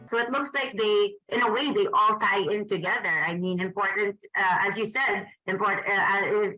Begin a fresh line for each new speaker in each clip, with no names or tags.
So it looks like they, in a way, they all tie in together. I mean, important, as you said, important.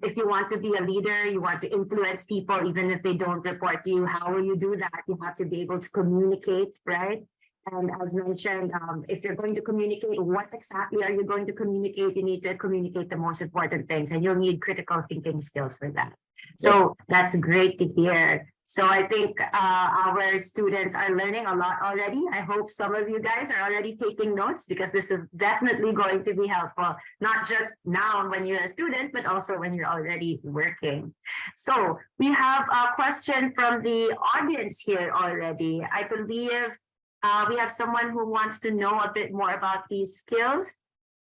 If you want to be a leader, you want to influence people, even if they don't report to you. How will you do that? You have to be able to communicate, right? And as mentioned, if you're going to communicate, what exactly are you going to communicate? You need to communicate the most important things, and you'll need critical thinking skills for that. So that's great to hear. So I think our students are learning a lot already. I hope some of you guys are already taking notes, because this is definitely going to be helpful, not just now when you're a student, but also when you're already working. So we have a question from the audience here already. I believe we have someone who wants to know a bit more about these skills.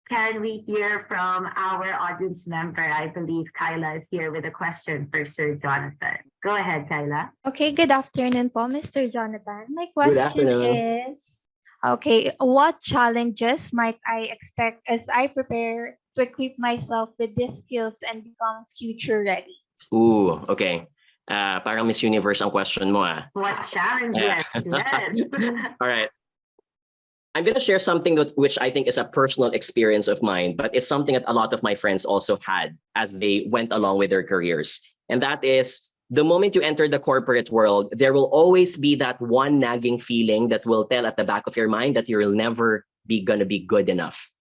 Can we hear from our audience member? I believe Kyla is here with a question for Sir Jonathan. Go ahead, Kyla.
Okay, good afternoon po, Mr. Jonathan. My
Good
question
afternoon.
is, okay, what challenges might I expect as I prepare to equip myself with these skills and become future ready?
Ooh, okay. Parang Miss Universe ang question mo ah.
What challenges? Yes.
All right. I'm going to share something which I think is a personal experience of mine, but it's something that a lot of my friends also had as they went along with their careers. And that is, the moment you enter the corporate world, there will always be that one nagging feeling that will tell at the back of your mind that you'll never be going to be good enough.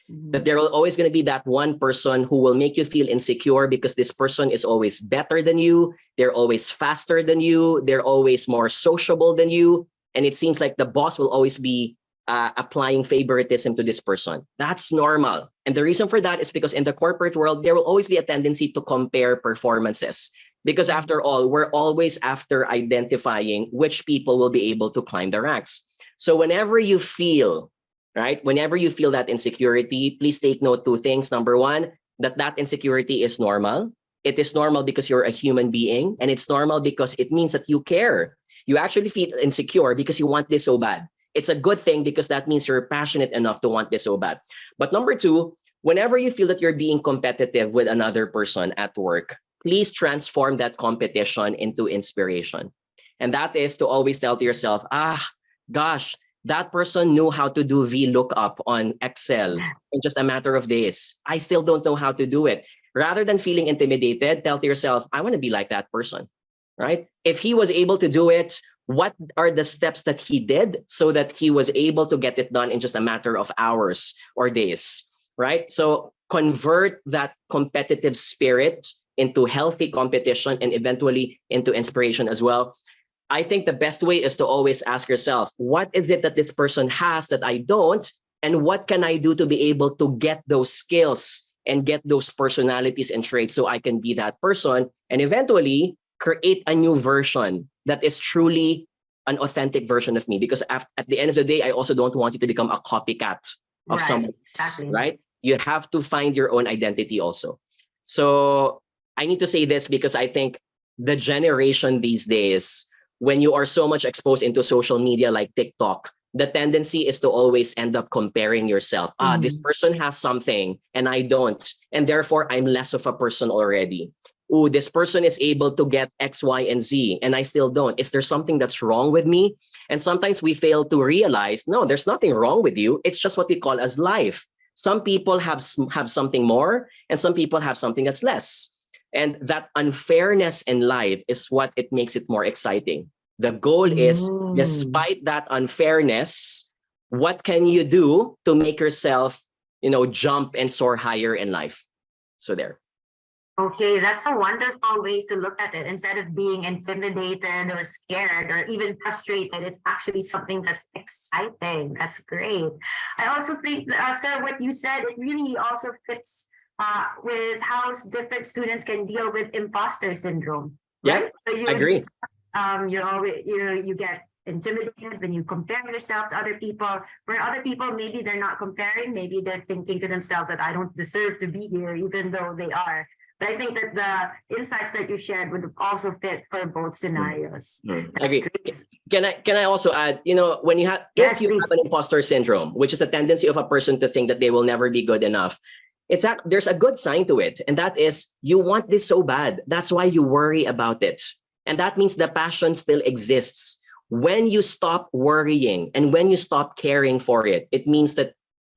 That there will always going to be that one person who will make you feel insecure because this person is always better than you. They're always faster than you. They're always more sociable than you. And it seems like the boss will always be applying favoritism to this person. That's normal. And the reason for that is because in the corporate world, there will always be a tendency to compare performances. Because after all, we're always after identifying which people will be able to climb the ranks. So whenever you feel, right, whenever you feel that insecurity, please take note two things. Number one, that insecurity is normal. It is normal because you're a human being, and it's normal because it means that you care. You actually feel insecure because you want this so bad. It's a good thing because that means you're passionate enough to want this so bad. But number two, whenever you feel that you're being competitive with another person at work, please transform that competition into inspiration. And that is to always tell to yourself, gosh, that person knew how to do VLOOKUP on Excel in just a matter of days. I still don't know how to do it. Rather than feeling intimidated, tell to yourself, I want to be like that person, right? If he was able to do it, what are the steps that he did so that he was able to get it done in just a matter of hours or days, right? So convert that competitive spirit into healthy competition and eventually into inspiration as well. I think the best way is to always ask yourself, what is it that this person has that I don't? And what can I do to be able to get those skills and get those personalities and traits so I can be that person and eventually create a new version that is truly an authentic version of me? Because at the end of the day, I also don't want you to become a copycat of someone else, right? You have to find your own identity also. So I need to say this because I think the generation these days, when you are so much exposed into social media like TikTok, the tendency is to always end up comparing yourself. This person has something and I don't, and therefore I'm less of a person already. Oh, this person is able to get X, Y, and Z, and I still don't. Is there something that's wrong with me? And sometimes we fail to realize, no, there's nothing wrong with you. It's just what we call as life. Some people have something more, and some people have something that's less. And that unfairness in life is what it makes it more exciting. The goal is, despite that unfairness, what can you do to make yourself, jump and soar higher in life? So there.
Okay, that's a wonderful way to look at it. Instead of being intimidated or scared or even frustrated, it's actually something that's exciting. That's great. I also think, sir, what you said, it really also fits with how different students can deal with imposter syndrome. Right?
Yeah, so I agree.
You get intimidated when you compare yourself to other people, where other people, maybe they're not comparing, maybe they're thinking to themselves that I don't deserve to be here, even though they are. But I think that the insights that you shared would also fit for both scenarios.
Agree. Can I also add, when you have, if you have an imposter syndrome, which is a tendency of a person to think that they will never be good enough, there's a good sign to it. And that is, you want this so bad. That's why you worry about it. And that means the passion still exists. when you stop worrying and when you stop caring for it, it means that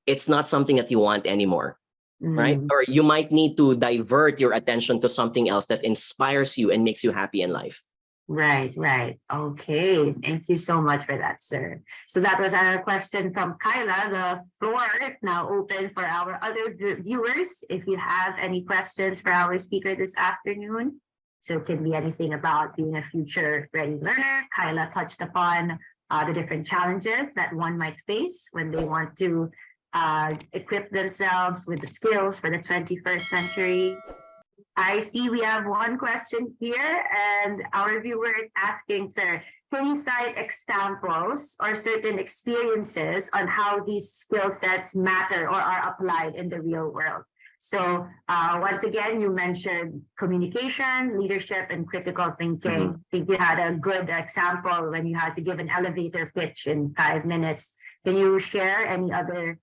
it's not something that you want anymore, right? Or you might need to divert your attention to something else that inspires you and makes you happy in life.
Right, right. Okay. Thank you so much for that, sir. So that was our question from Kyla. The floor is now open for our other viewers. If you have any questions for our speaker this afternoon, so it can be anything about being a future ready learner. Kyla touched upon the different challenges that one might face when they want to equip themselves with the skills for the 21st century. I see we have one question here, and our viewer is asking, sir, can you cite examples or certain experiences on how these skill sets matter or are applied in the real world? So once again, you mentioned communication, leadership, and critical thinking. I think you had a good example when you had to give an elevator pitch in 5 minutes. Can you share any other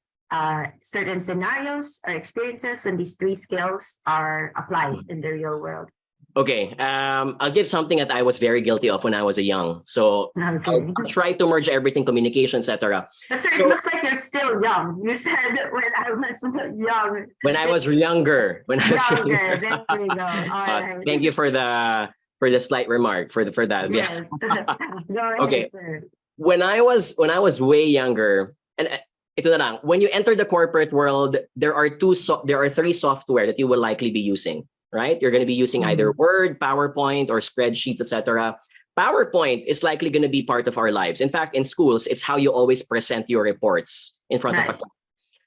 certain scenarios or experiences when these 3 skills are applied in the real world?
Okay, I'll give something that I was very guilty of when I was young. So I'll try to merge everything, communication, etc.
But sir, it looks like you're still young. You said when I was young.
When I was younger. When I was younger.
There you go. All right.
Thank you for the slight remark for that.
Yes. Go ahead,
okay.
Sir.
When I was way younger, and ito na lang, when you enter the corporate world, there are 3 software that you will likely be using, right? You're going to be using either Word, PowerPoint, or spreadsheets, etc. PowerPoint is likely going to be part of our lives. In fact, in schools, it's how you always present your reports in front of a class.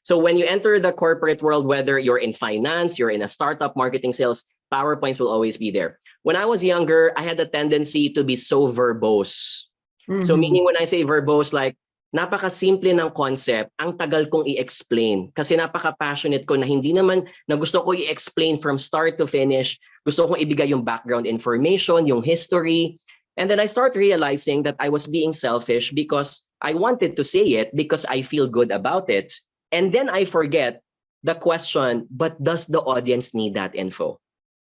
So when you enter the corporate world, whether you're in finance, you're in a startup, marketing, sales, PowerPoints will always be there. When I was younger, I had a tendency to be so verbose. So meaning when I say verbose, like, napaka-simple ng concept, ang tagal kong i-explain. Kasi napaka-passionate ko na hindi naman na gusto ko i-explain from start to finish. Gusto kong ibigay yung background information, yung history. And then I start realizing that I was being selfish because I wanted to say it because I feel good about it. And then I forget the question, but does the audience need that info?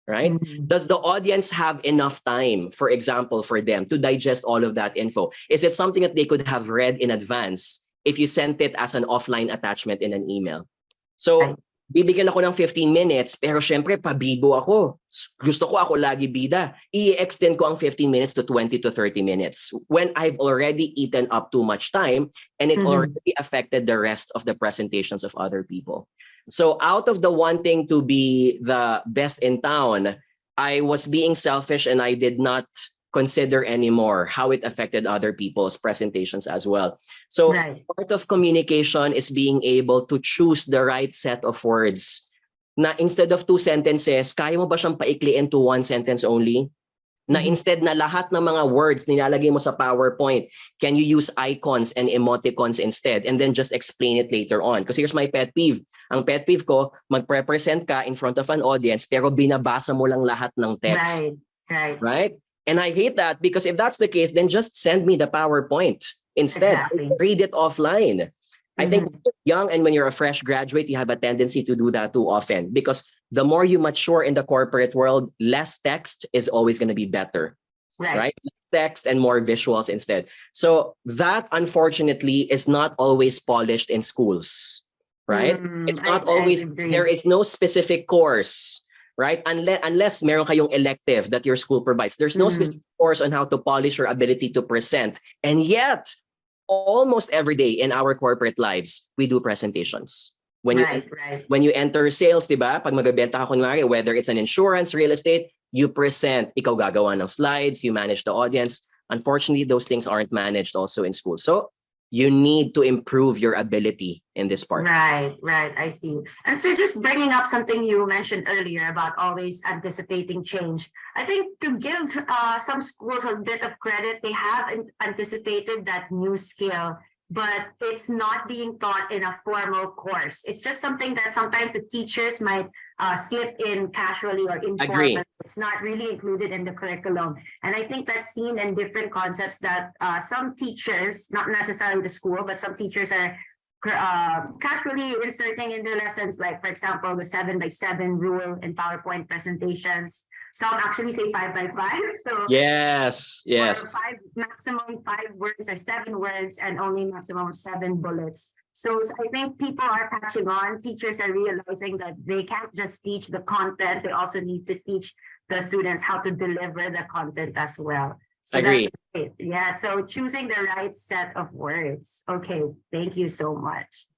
Right? Does the audience have enough time, for example, for them to digest all of that info? Is it something that they could have read in advance if you sent it as an offline attachment in an email? So, bibigyan ako ng 15 minutes, pero syempre, pabibo ako. Gusto ko ako lagi bida. I-extend ko ang 15 minutes to 20 to 30 minutes when I've already eaten up too much time and it already affected the rest of the presentations of other people. So out of the wanting to be the best in town, I was being selfish and I did not consider anymore how it affected other people's presentations as well. So part of communication is being able to choose the right set of words. Na instead of 2 sentences, kaya mo ba siyang paikliin to 1 sentence only? Na instead na lahat ng mga words nilalagay mo sa PowerPoint, can you use icons and emoticons instead and then just explain it later on? Because here's my pet peeve. Ang pet peeve ko, magpre-present ka in front of an audience pero binabasa mo lang lahat ng text. Right? And I hate that because if that's the case, then just send me the PowerPoint instead. Read it offline. I think when you're young and when you're a fresh graduate, you have a tendency to do that too often because the more you mature in the corporate world, less text is always going to be better, right? Less text and more visuals instead. So that, unfortunately, is not always polished in schools, right? It's not always, there is no specific course, right? Unless meron kayong elective that your school provides. There's no specific course on how to polish your ability to present. And yet, almost every day in our corporate lives, we do presentations. When you enter sales, diba? Pag magbebenta ka kunwari, whether it's an insurance, real estate, you present. Ikaw gagawa ng slides, you manage the audience. Unfortunately, those things aren't managed also in school. So you need to improve your ability in this part.
Right. I see. And so just bringing up something you mentioned earlier about always anticipating change. I think to give some schools a bit of credit, they have anticipated that new skill, but it's not being taught in a formal course. It's just something that sometimes the teachers might slip in casually or informally. It's not really included in the curriculum. And I think that's seen in different concepts that some teachers, not necessarily the school, but some teachers are casually inserting in their lessons, like, for example, the 7x7 rule in PowerPoint presentations. Some actually say 5 by 5. So
Yes, yes,
or maximum 5 words or 7 words, and only maximum 7 bullets. So I think people are catching on. Teachers are realizing that they can't just teach the content; they also need to teach the students how to deliver the content as well. So that's
agree.
great. Yeah. So choosing the right set of words. Okay. Thank you so much.